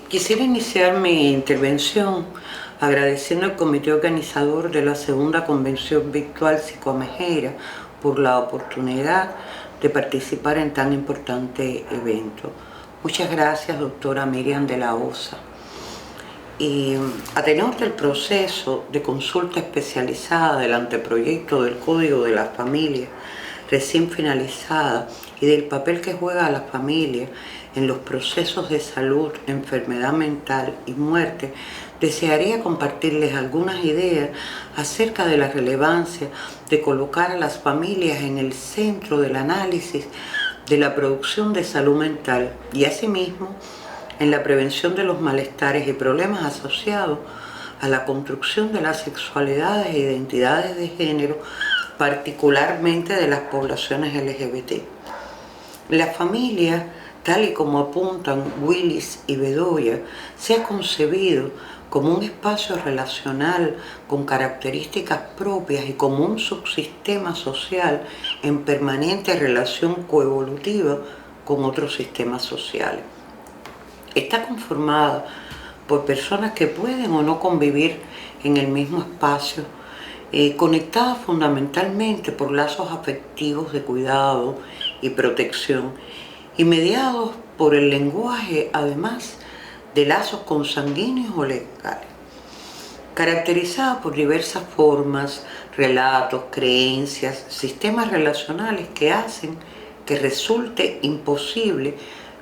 Quisiera iniciar mi intervención agradeciendo al comité organizador de la segunda convención virtual Psicoamejera por la oportunidad de participar en tan importante evento. Muchas gracias, doctora Miriam de la Osa. A tenor del proceso de consulta especializada del anteproyecto del Código de la Familia recién finalizada y del papel que juega la familia en los procesos de salud, enfermedad mental y muerte, desearía compartirles algunas ideas acerca de la relevancia de colocar a las familias en el centro del análisis de la producción de salud mental y asimismo en la prevención de los malestares y problemas asociados a la construcción de las sexualidades e identidades de género, particularmente de las poblaciones LGBT. La familia, tal y como apuntan Willis y Bedoya, se ha concebido como un espacio relacional con características propias y como un subsistema social en permanente relación coevolutiva con otros sistemas sociales. Está conformada por personas que pueden o no convivir en el mismo espacio, conectadas fundamentalmente por lazos afectivos de cuidado y protección y mediados por el lenguaje, además de lazos consanguíneos o legales, caracterizada por diversas formas, relatos, creencias, sistemas relacionales que hacen que resulte imposible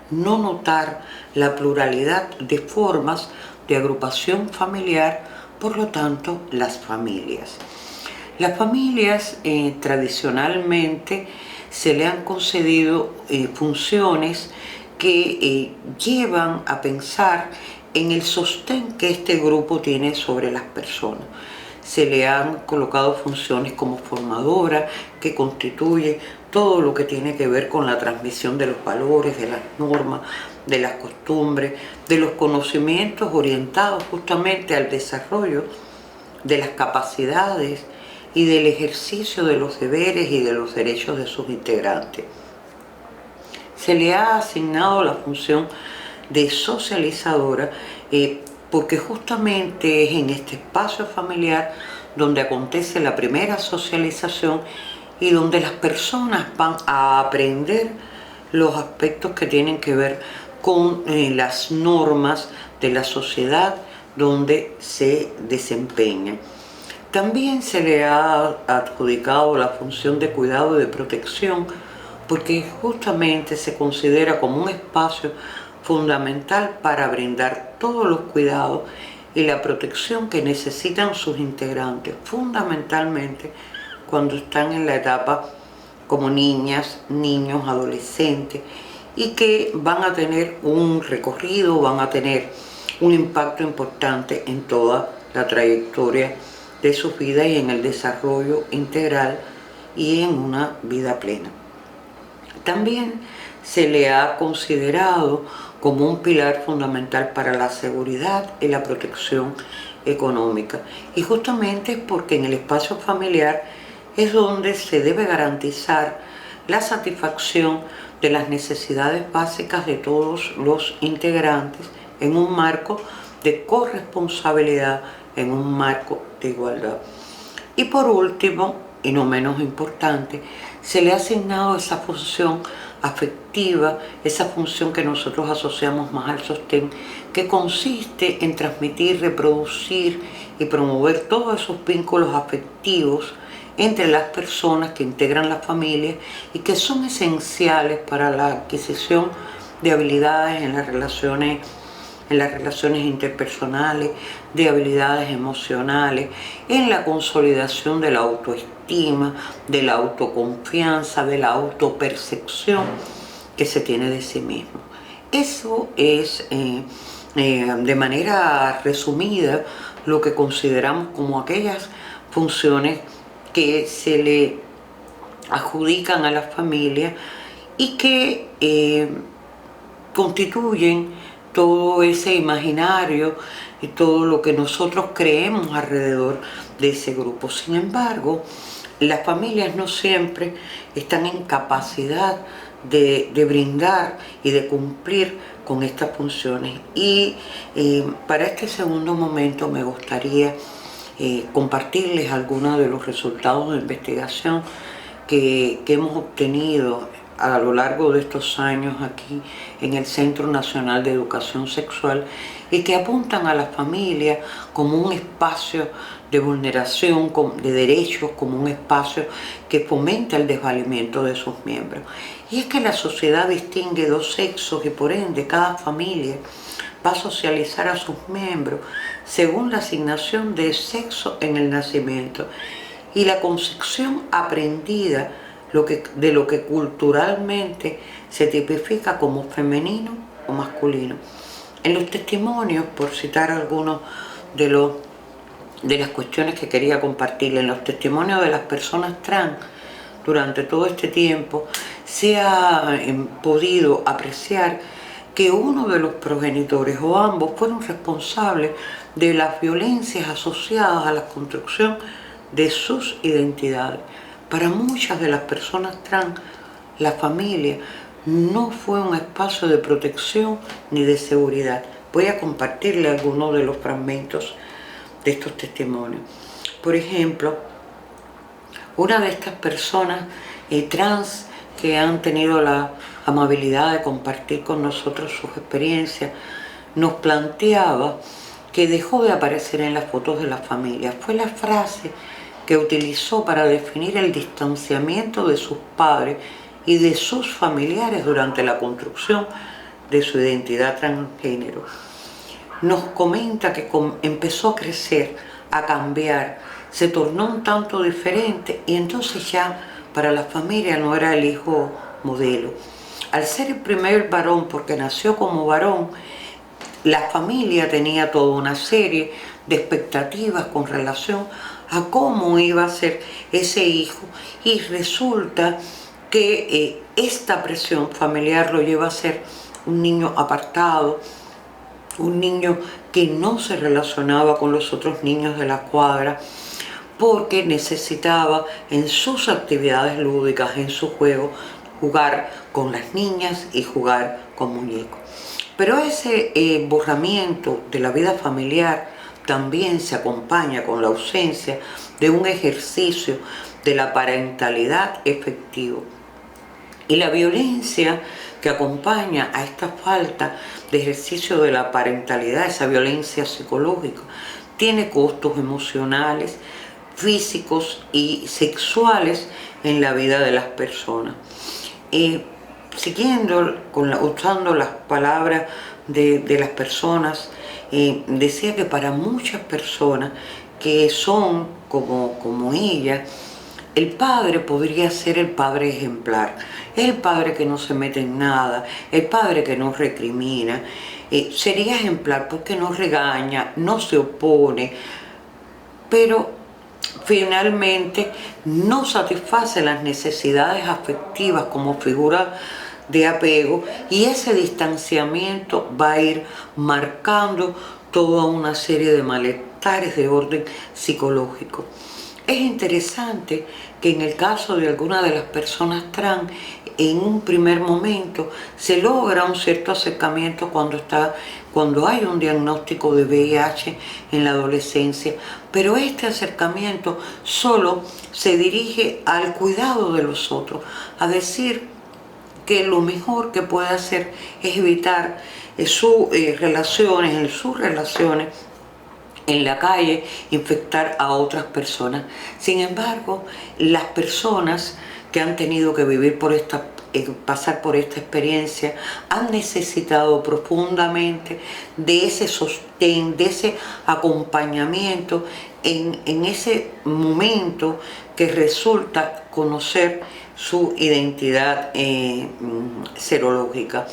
no notar la pluralidad de formas de agrupación familiar, por lo tanto, las familias. Las familias tradicionalmente se le han concedido funciones que llevan a pensar en el sostén que este grupo tiene sobre las personas. Se le han colocado funciones como formadora, que constituye todo lo que tiene que ver con la transmisión de los valores, de las normas, de las costumbres, de los conocimientos orientados justamente al desarrollo de las capacidades y del ejercicio de los deberes y de los derechos de sus integrantes. Se le ha asignado la función de socializadora porque justamente es en este espacio familiar donde acontece la primera socialización y donde las personas van a aprender los aspectos que tienen que ver con las normas de la sociedad donde se desempeñan. También se le ha adjudicado la función de cuidado y de protección porque justamente se considera como un espacio fundamental para brindar todos los cuidados y la protección que necesitan sus integrantes, fundamentalmente cuando están en la etapa como niñas, niños, adolescentes, y que van a tener un recorrido, van a tener un impacto importante en toda la trayectoria de su vida y en el desarrollo integral y en una vida plena. También se le ha considerado como un pilar fundamental para la seguridad y la protección económica. Y justamente es porque en el espacio familiar es donde se debe garantizar la satisfacción de las necesidades básicas de todos los integrantes en un marco de corresponsabilidad, en un marco de igualdad. Y por último, y no menos importante, se le ha asignado esa función afectiva, esa función que nosotros asociamos más al sostén, que consiste en transmitir, reproducir y promover todos esos vínculos afectivos entre las personas que integran la familia y que son esenciales para la adquisición de habilidades en las relaciones interpersonales, de habilidades emocionales, en la consolidación de la autoestima, de la autoconfianza, de la autopercepción que se tiene de sí mismo. Eso es, de manera resumida, lo que consideramos como aquellas funciones que se le adjudican a la familia y que constituyen todo ese imaginario y todo lo que nosotros creemos alrededor de ese grupo. Sin embargo, las familias no siempre están en capacidad de brindar y de cumplir con estas funciones. Y para este segundo momento me gustaría compartirles algunos de los resultados de investigación que hemos obtenido a lo largo de estos años aquí en el Centro Nacional de Educación Sexual y que apuntan a la familia como un espacio de vulneración de derechos, como un espacio que fomenta el desvalimiento de sus miembros. Y es que la sociedad distingue dos sexos y por ende cada familia va a socializar a sus miembros según la asignación de sexo en el nacimiento y la concepción aprendida de lo que culturalmente se tipifica como femenino o masculino. En los testimonios, por citar algunos de las cuestiones que quería compartir, en los testimonios de las personas trans, durante todo este tiempo, se ha podido apreciar que uno de los progenitores o ambos fueron responsables de las violencias asociadas a la construcción de sus identidades. Para muchas de las personas trans, la familia no fue un espacio de protección ni de seguridad. Voy a compartirle algunos de los fragmentos de estos testimonios. Por ejemplo, una de estas personas trans que han tenido la amabilidad de compartir con nosotros sus experiencias, nos planteaba que dejó de aparecer en las fotos de la familia. Fue la frase que utilizó para definir el distanciamiento de sus padres y de sus familiares durante la construcción de su identidad transgénero. Nos comenta que empezó a crecer, a cambiar, se tornó un tanto diferente y entonces ya para la familia no era el hijo modelo. Al ser el primer varón, porque nació como varón, la familia tenía toda una serie de expectativas con relación a cómo iba a ser ese hijo y resulta que esta presión familiar lo lleva a ser un niño apartado, un niño que no se relacionaba con los otros niños de la cuadra porque necesitaba en sus actividades lúdicas, en su juego, jugar con las niñas y jugar con muñecos. Pero ese borramiento de la vida familiar también se acompaña con la ausencia de un ejercicio de la parentalidad efectivo. Y la violencia que acompaña a esta falta de ejercicio de la parentalidad, esa violencia psicológica, tiene costos emocionales, físicos y sexuales en la vida de las personas. Siguiendo, usando las palabras de las personas, decía que para muchas personas que son como ella, el padre podría ser el padre ejemplar, el padre que no se mete en nada, el padre que no recrimina, sería ejemplar porque no regaña, no se opone, pero finalmente no satisface las necesidades afectivas como figura de apego y ese distanciamiento va a ir marcando toda una serie de malestares de orden psicológico. Es interesante que en el caso de algunas de las personas trans, en un primer momento se logra un cierto acercamiento cuando hay un diagnóstico de VIH en la adolescencia, pero este acercamiento solo se dirige al cuidado de los otros, a decir que lo mejor que puede hacer es evitar sus relaciones en la calle, infectar a otras personas. Sin embargo, las personas que han tenido que pasar por esta experiencia han necesitado profundamente de ese sostén, de ese acompañamiento en ese momento que resulta conocer su identidad serológica.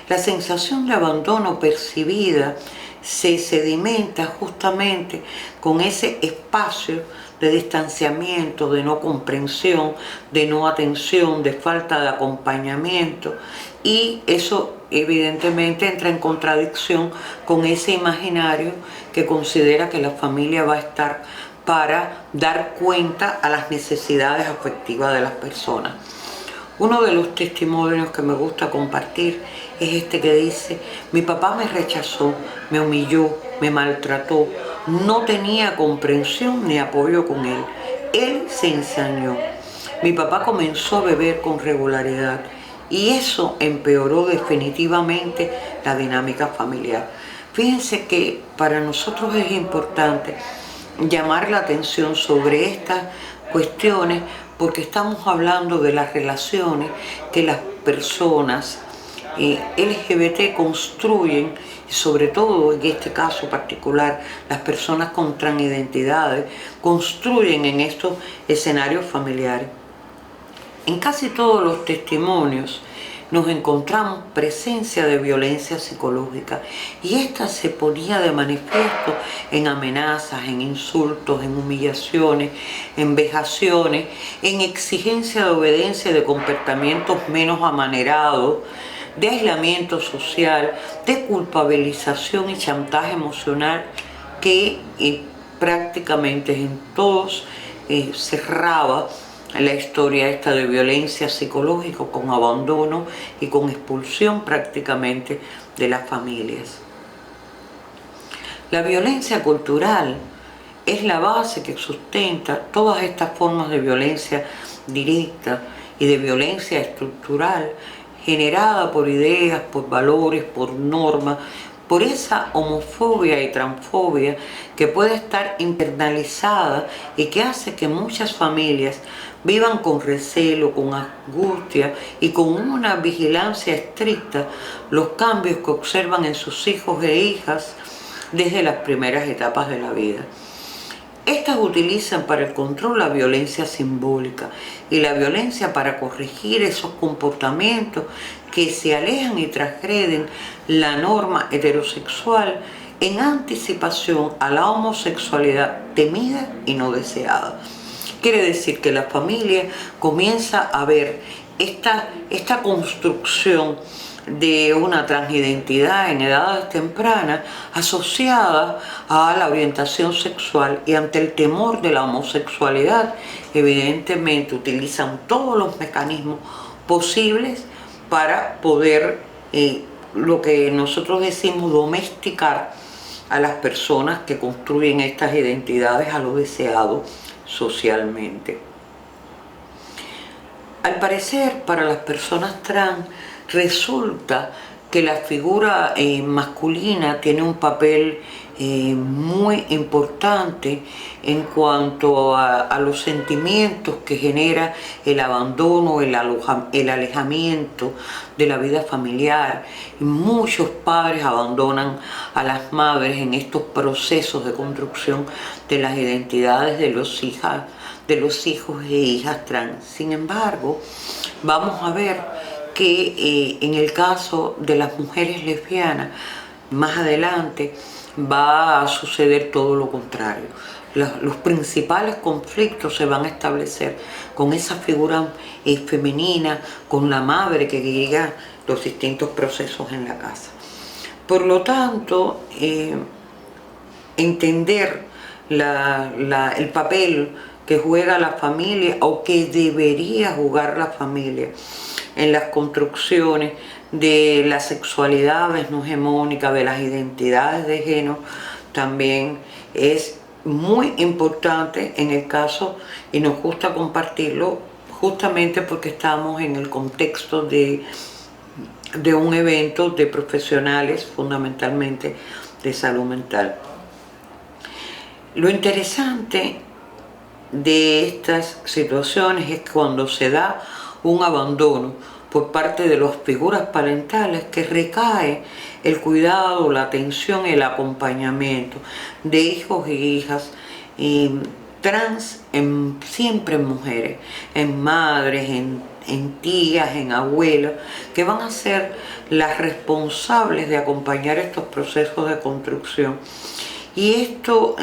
La sensación de abandono percibida se sedimenta justamente con ese espacio de distanciamiento, de no comprensión, de no atención, de falta de acompañamiento, y eso evidentemente entra en contradicción con ese imaginario que considera que la familia va a estar para dar cuenta a las necesidades afectivas de las personas. Uno de los testimonios que me gusta compartir es este que dice: mi papá me rechazó, me humilló, me maltrató, no tenía comprensión ni apoyo con él. Él se ensañó. Mi papá comenzó a beber con regularidad y eso empeoró definitivamente la dinámica familiar. Fíjense que para nosotros es importante llamar la atención sobre estas cuestiones porque estamos hablando de las relaciones que las personas LGBT construyen, y sobre todo en este caso particular, las personas con transidentidades construyen en estos escenarios familiares. En casi todos los testimonios nos encontramos presencia de violencia psicológica y esta se ponía de manifiesto en amenazas, en insultos, en humillaciones, en vejaciones, en exigencia de obediencia de comportamientos menos amanerados, de aislamiento social, de culpabilización y chantaje emocional que prácticamente en todos cerraba la historia esta de violencia psicológica con abandono y con expulsión prácticamente de las familias. La violencia cultural es la base que sustenta todas estas formas de violencia directa y de violencia estructural generada por ideas, por valores, por normas, por esa homofobia y transfobia que puede estar internalizada y que hace que muchas familias vivan con recelo, con angustia y con una vigilancia estricta los cambios que observan en sus hijos e hijas desde las primeras etapas de la vida. Estas utilizan para el control la violencia simbólica y la violencia para corregir esos comportamientos que se alejan y transgreden la norma heterosexual en anticipación a la homosexualidad temida y no deseada. Quiere decir que la familia comienza a ver esta construcción de una transidentidad en edades tempranas asociada a la orientación sexual y ante el temor de la homosexualidad, evidentemente utilizan todos los mecanismos posibles para poder, lo que nosotros decimos, domesticar a las personas que construyen estas identidades a lo deseado socialmente. Al parecer, para las personas trans, resulta que la figura masculina tiene un papel muy importante en cuanto a los sentimientos que genera el abandono, el alejamiento de la vida familiar. Y muchos padres abandonan a las madres en estos procesos de construcción de las identidades de los hijos e hijas trans. Sin embargo, vamos a ver que en el caso de las mujeres lesbianas, más adelante va a suceder todo lo contrario. Los principales conflictos se van a establecer con esa figura femenina, con la madre que guía los distintos procesos en la casa. Por lo tanto, entender el papel que juega la familia o que debería jugar la familia en las construcciones de la sexualidad no hegemónica, de las identidades de género, también es muy importante en el caso, y nos gusta compartirlo justamente porque estamos en el contexto de un evento de profesionales fundamentalmente de salud mental. Lo interesante de estas situaciones es cuando se da un abandono por parte de las figuras parentales, que recae el cuidado, la atención y el acompañamiento de hijos y hijas trans, siempre en mujeres, en madres, en tías, en abuelas, que van a ser las responsables de acompañar estos procesos de construcción. Y esto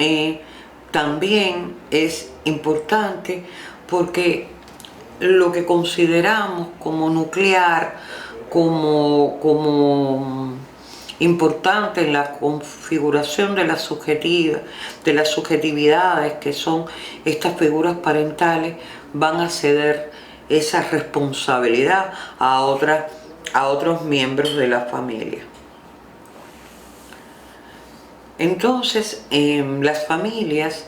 también es importante porque lo que consideramos como nuclear, como importante en la configuración de las subjetividades que son estas figuras parentales, van a ceder esa responsabilidad a otras a otros miembros de la familia. Entonces, las familias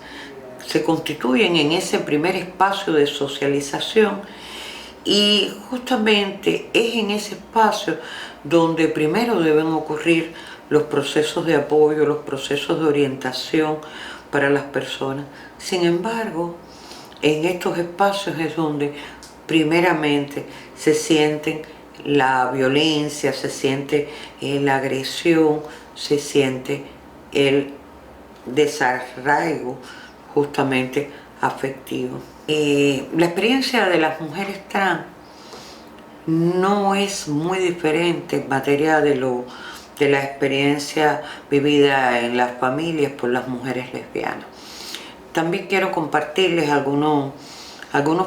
se constituyen en ese primer espacio de socialización y justamente es en ese espacio donde primero deben ocurrir los procesos de apoyo, los procesos de orientación para las personas. Sin embargo, en estos espacios es donde primeramente se sienten la violencia, se siente la agresión, se siente el desarraigo justamente afectivo. La experiencia de las mujeres trans no es muy diferente en materia de la experiencia vivida en las familias por las mujeres lesbianas. También quiero compartirles algunos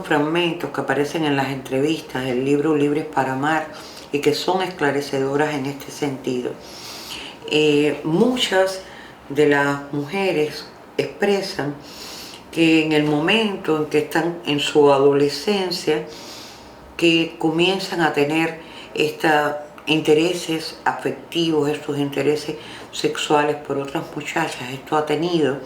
fragmentos que aparecen en las entrevistas del libro Libres para Amar y que son esclarecedoras en este sentido. Muchas de las mujeres expresan que en el momento en que están en su adolescencia, que comienzan a tener estos intereses afectivos, estos intereses sexuales por otras muchachas. Esto ha tenido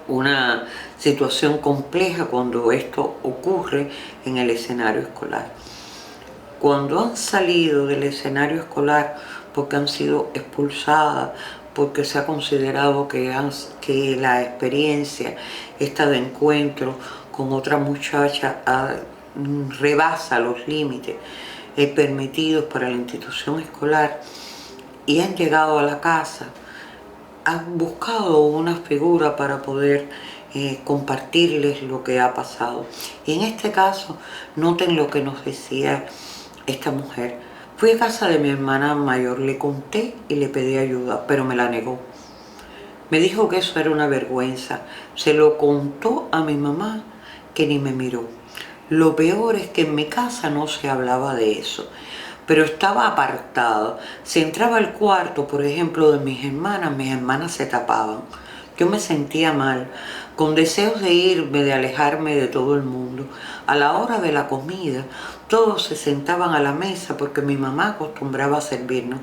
una situación compleja cuando esto ocurre en el escenario escolar. Cuando han salido del escenario escolar porque han sido expulsadas, porque se ha considerado que la experiencia esta de encuentro con otra muchacha rebasa los límites permitidos para la institución escolar y han llegado a la casa, han buscado una figura para poder compartirles lo que ha pasado. Y en este caso, noten lo que nos decía esta mujer. Fui a casa de mi hermana mayor, le conté y le pedí ayuda, pero me la negó. Me dijo que eso era una vergüenza. Se lo contó a mi mamá, que ni me miró. Lo peor es que en mi casa no se hablaba de eso, pero estaba apartado. Si entraba al cuarto, por ejemplo, de mis hermanas se tapaban. Yo me sentía mal, con deseos de irme, de alejarme de todo el mundo. A la hora de la comida, todos se sentaban a la mesa porque mi mamá acostumbraba a servirnos,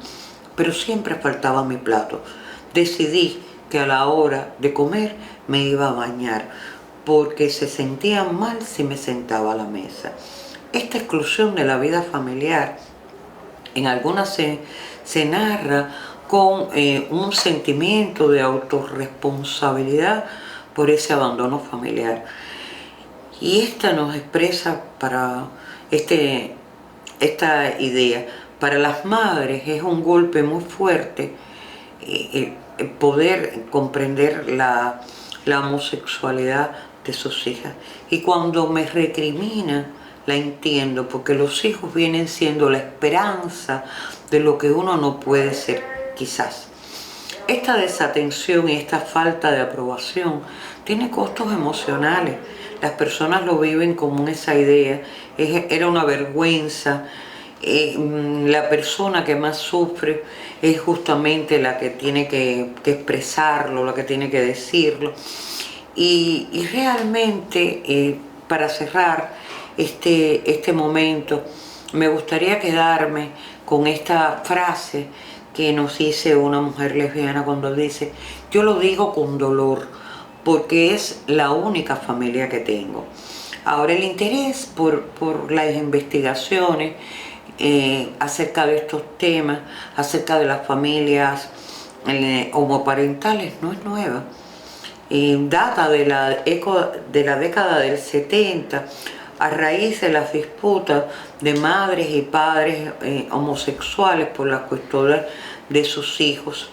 pero siempre faltaba mi plato. Decidí que a la hora de comer me iba a bañar, porque se sentían mal si me sentaba a la mesa. Esta exclusión de la vida familiar, en algunas se narra con un sentimiento de autorresponsabilidad por ese abandono familiar. Y esta nos expresa para esta idea. Para las madres es un golpe muy fuerte poder comprender la homosexualidad de sus hijas. Y cuando me recrimina, la entiendo, porque los hijos vienen siendo la esperanza de lo que uno no puede ser, quizás. Esta desatención y esta falta de aprobación tiene costos emocionales. Las personas lo viven como esa idea, era una vergüenza. La persona que más sufre es justamente la que tiene que expresarlo, la que tiene que decirlo. Y realmente, para cerrar este momento, me gustaría quedarme con esta frase que nos dice una mujer lesbiana cuando dice: yo lo digo con dolor, porque es la única familia que tengo. Ahora, el interés por las investigaciones acerca de estos temas, acerca de las familias homoparentales, no es nueva. Data de la década del 70, a raíz de las disputas de madres y padres homosexuales por la custodia de sus hijos.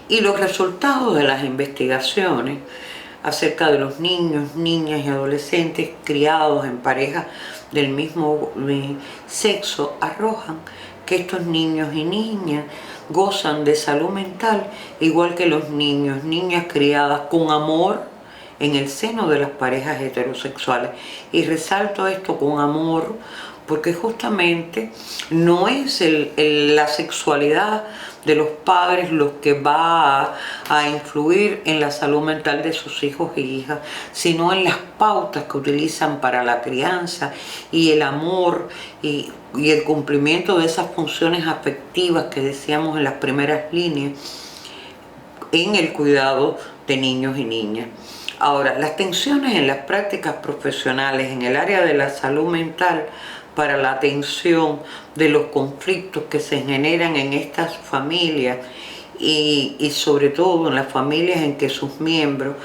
Y los resultados de las investigaciones acerca de los niños, niñas y adolescentes criados en parejas del mismo sexo arrojan que estos niños y niñas gozan de salud mental igual que los niños, niñas criadas con amor en el seno de las parejas heterosexuales. Y resalto esto con amor porque justamente no es la sexualidad de los padres lo que va a influir en la salud mental de sus hijos e hijas, sino en las pautas que utilizan para la crianza y el amor y el cumplimiento de esas funciones afectivas que decíamos en las primeras líneas en el cuidado de niños y niñas. Ahora, las tensiones en las prácticas profesionales en el área de la salud mental para la atención de los conflictos que se generan en estas familias y sobre todo en las familias en que sus miembros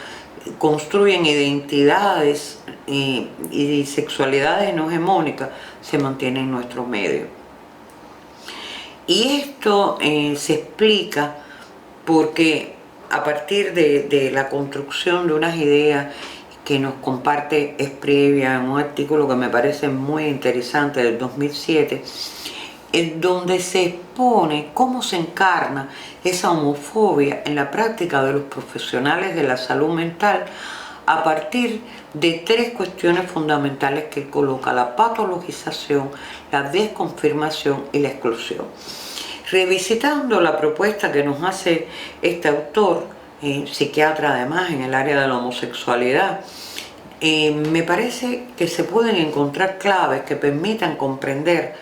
construyen identidades y sexualidades no hegemónicas, se mantienen en nuestro medio. Y esto se explica porque a partir de la construcción de unas ideas que nos comparte Esprevia en un artículo que me parece muy interesante del 2007, en donde se expone cómo se encarna esa homofobia en la práctica de los profesionales de la salud mental a partir de tres cuestiones fundamentales que él coloca: la patologización, la desconfirmación y la exclusión. Revisitando la propuesta que nos hace este autor, psiquiatra además en el área de la homosexualidad, me parece que se pueden encontrar claves que permitan comprender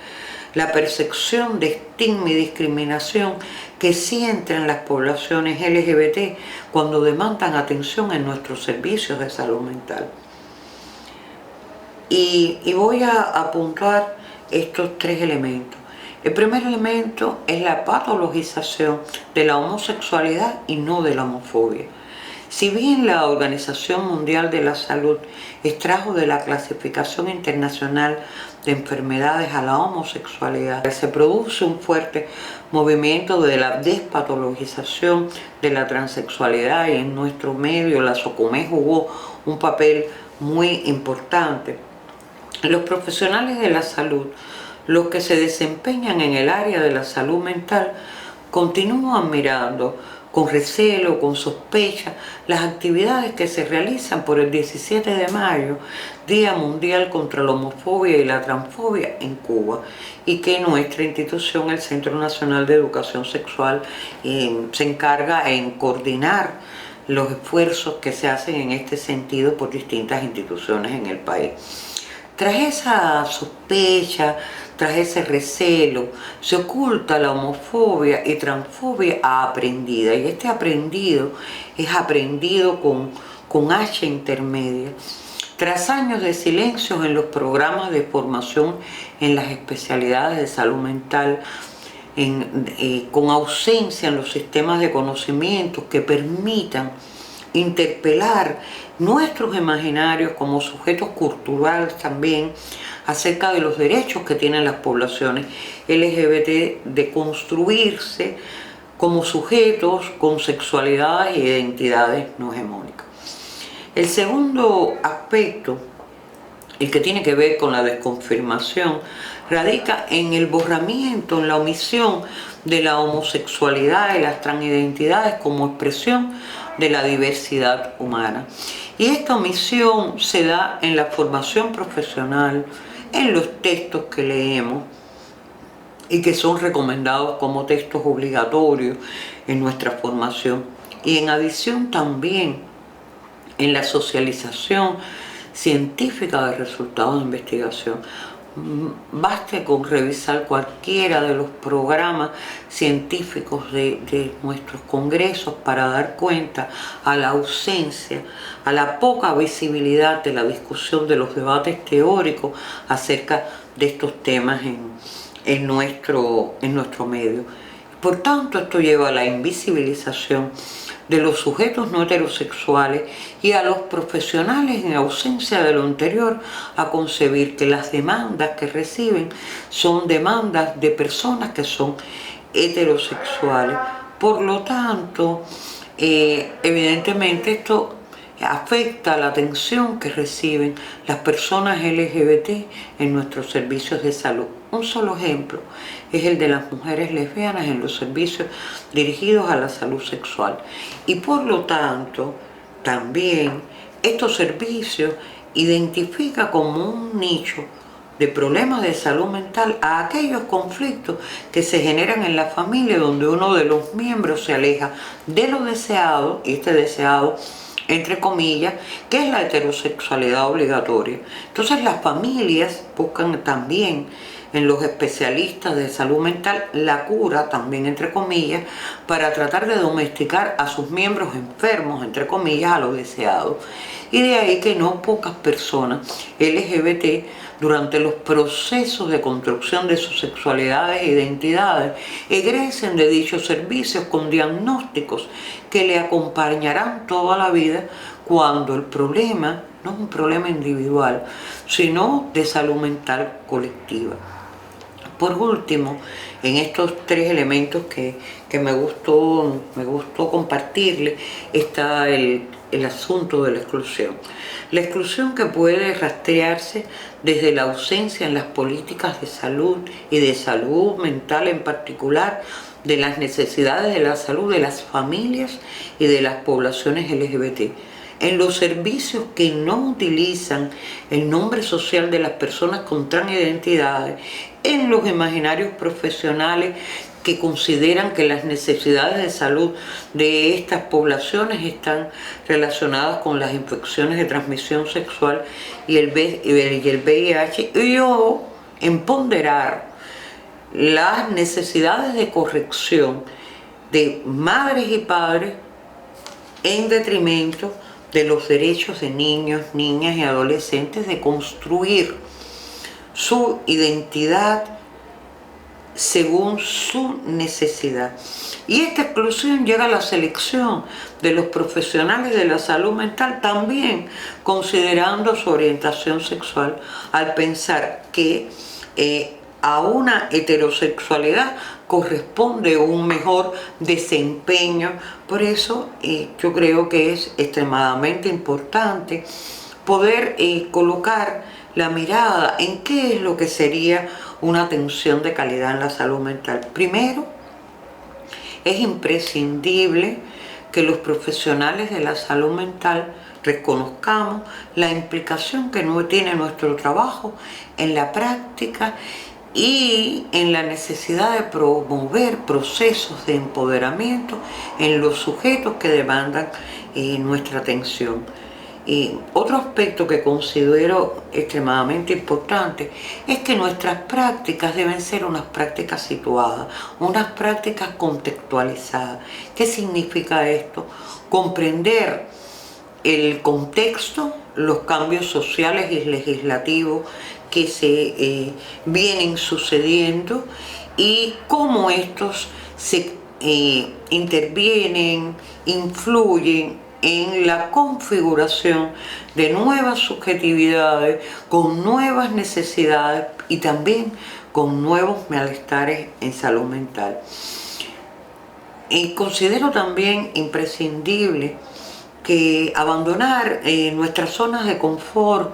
la percepción de estigma y discriminación que sienten las poblaciones LGBT cuando demandan atención en nuestros servicios de salud mental. Y voy a puntuar estos tres elementos. El primer elemento es la patologización de la homosexualidad y no de la homofobia. Si bien la Organización Mundial de la Salud extrajo de la Clasificación Internacional de Enfermedades a la homosexualidad, se produce un fuerte movimiento de la despatologización de la transexualidad, y en nuestro medio la SOCOME jugó un papel muy importante. Los profesionales de la salud, los que se desempeñan en el área de la salud mental, continúan mirando con recelo, con sospecha, las actividades que se realizan por el 17 de mayo, Día Mundial contra la Homofobia y la Transfobia en Cuba, y que nuestra institución, el Centro Nacional de Educación Sexual, se encarga en coordinar los esfuerzos que se hacen en este sentido por distintas instituciones en el país. Tras esa sospecha, tras ese recelo, se oculta la homofobia y transfobia aprendida. Y este aprendido es aprendido con H intermedia. Tras años de silencios en los programas de formación en las especialidades de salud mental, con ausencia en los sistemas de conocimiento que permitan interpelar nuestros imaginarios como sujetos culturales también acerca de los derechos que tienen las poblaciones LGBT de construirse como sujetos con sexualidades e identidades no hegemónicas. El segundo aspecto, el que tiene que ver con la desconfirmación, radica en el borramiento, en la omisión de la homosexualidad y las transidentidades como expresión de la diversidad humana. Y esta omisión se da en la formación profesional, en los textos que leemos y que son recomendados como textos obligatorios en nuestra formación, y en adición también en la socialización científica de resultados de investigación. Baste con revisar cualquiera de los programas científicos de nuestros congresos para dar cuenta a la ausencia, a la poca visibilidad de la discusión de los debates teóricos acerca de estos temas en nuestro medio. Por tanto, esto lleva a la invisibilización de los sujetos no heterosexuales y a los profesionales, en ausencia de lo anterior, a concebir que las demandas que reciben son demandas de personas que son heterosexuales. Por lo tanto, evidentemente esto afecta la atención que reciben las personas LGBT en nuestros servicios de salud. Un solo ejemplo es el de las mujeres lesbianas en los servicios dirigidos a la salud sexual. Y por lo tanto, también estos servicios identifican como un nicho de problemas de salud mental a aquellos conflictos que se generan en la familia donde uno de los miembros se aleja de lo deseado, y este deseado entre comillas, que es la heterosexualidad obligatoria. Entonces las familias buscan también en los especialistas de salud mental la cura, también entre comillas, para tratar de domesticar a sus miembros enfermos, entre comillas, a lo deseado. Y de ahí que no pocas personas LGBT durante los procesos de construcción de sus sexualidades e identidades egresen de dichos servicios con diagnósticos que le acompañarán toda la vida cuando el problema no es un problema individual, sino de salud mental colectiva. Por último, en estos tres elementos que me gustó compartirles, está el asunto de la exclusión. La exclusión que puede rastrearse desde la ausencia en las políticas de salud y de salud mental en particular, de las necesidades de la salud de las familias y de las poblaciones LGBT. En los servicios que no utilizan el nombre social de las personas con transidentidades, en los imaginarios profesionales que consideran que las necesidades de salud de estas poblaciones están relacionadas con las infecciones de transmisión sexual y el VIH, o en ponderar las necesidades de corrección de madres y padres en detrimento de los derechos de niños, niñas y adolescentes de construir su identidad según su necesidad. Y esta exclusión llega a la selección de los profesionales de la salud mental, también considerando su orientación sexual, al pensar que a una heterosexualidad corresponde un mejor desempeño. Por eso yo creo que es extremadamente importante poder colocar la mirada en qué es lo que sería una atención de calidad en la salud mental. Primero, es imprescindible que los profesionales de la salud mental reconozcamos la implicación que tiene nuestro trabajo en la práctica y en la necesidad de promover procesos de empoderamiento en los sujetos que demandan nuestra atención. Otro aspecto que considero extremadamente importante es que nuestras prácticas deben ser unas prácticas situadas, unas prácticas contextualizadas. ¿Qué significa esto? Comprender el contexto, los cambios sociales y legislativos que se vienen sucediendo y cómo estos se intervienen, influyen en la configuración de nuevas subjetividades, con nuevas necesidades y también con nuevos malestares en salud mental. Y considero también imprescindible que abandonar nuestras zonas de confort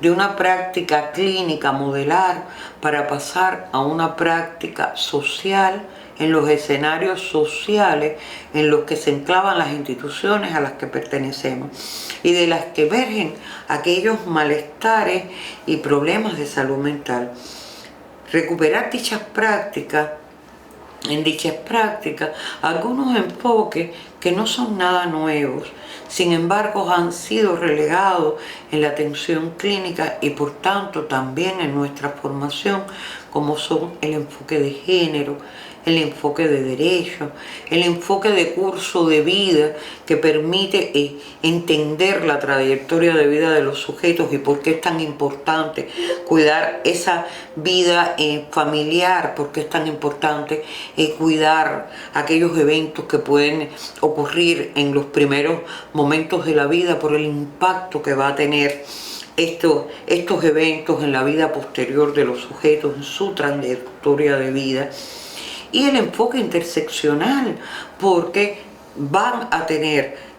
de una práctica clínica modelar para pasar a una práctica social en los escenarios sociales en los que se enclavan las instituciones a las que pertenecemos y de las que emergen aquellos malestares y problemas de salud mental. Recuperar dichas prácticas, algunos enfoques que no son nada nuevos, sin embargo han sido relegados en la atención clínica y por tanto también en nuestra formación, como son el enfoque de género, el enfoque de derecho, el enfoque de curso de vida que permite entender la trayectoria de vida de los sujetos y por qué es tan importante cuidar esa vida familiar, por qué es tan importante cuidar aquellos eventos que pueden ocurrir en los primeros momentos de la vida por el impacto que va a tener estos eventos en la vida posterior de los sujetos, en su trayectoria de vida. Y el enfoque interseccional, porque van a tener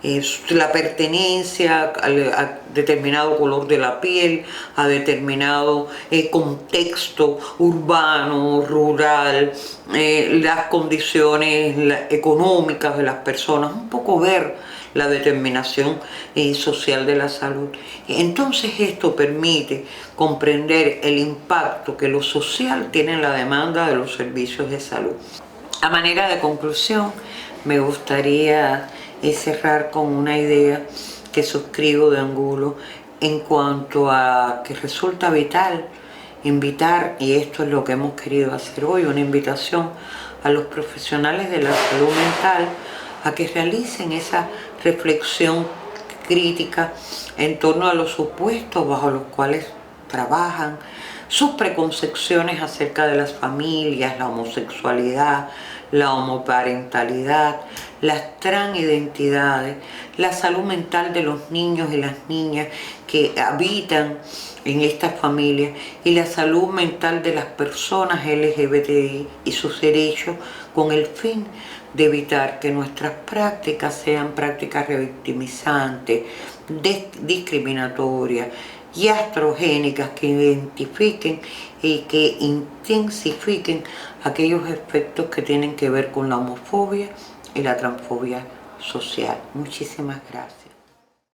la pertenencia a determinado color de la piel, a determinado contexto urbano, rural, las condiciones económicas de las personas, un poco ver la determinación social de la salud. Entonces esto permite comprender el impacto que lo social tiene en la demanda de los servicios de salud. A manera de conclusión, me gustaría cerrar con una idea que suscribo de Angulo en cuanto a que resulta vital invitar, y esto es lo que hemos querido hacer hoy, una invitación a los profesionales de la salud mental a que realicen esa reflexión crítica en torno a los supuestos bajo los cuales trabajan, sus preconcepciones acerca de las familias, la homosexualidad, la homoparentalidad, las transidentidades, la salud mental de los niños y las niñas que habitan en estas familias y la salud mental de las personas LGBTI y sus derechos, con el fin de evitar que nuestras prácticas sean prácticas revictimizantes, discriminatorias y astrogénicas que identifiquen y que intensifiquen aquellos efectos que tienen que ver con la homofobia y la transfobia social. Muchísimas gracias.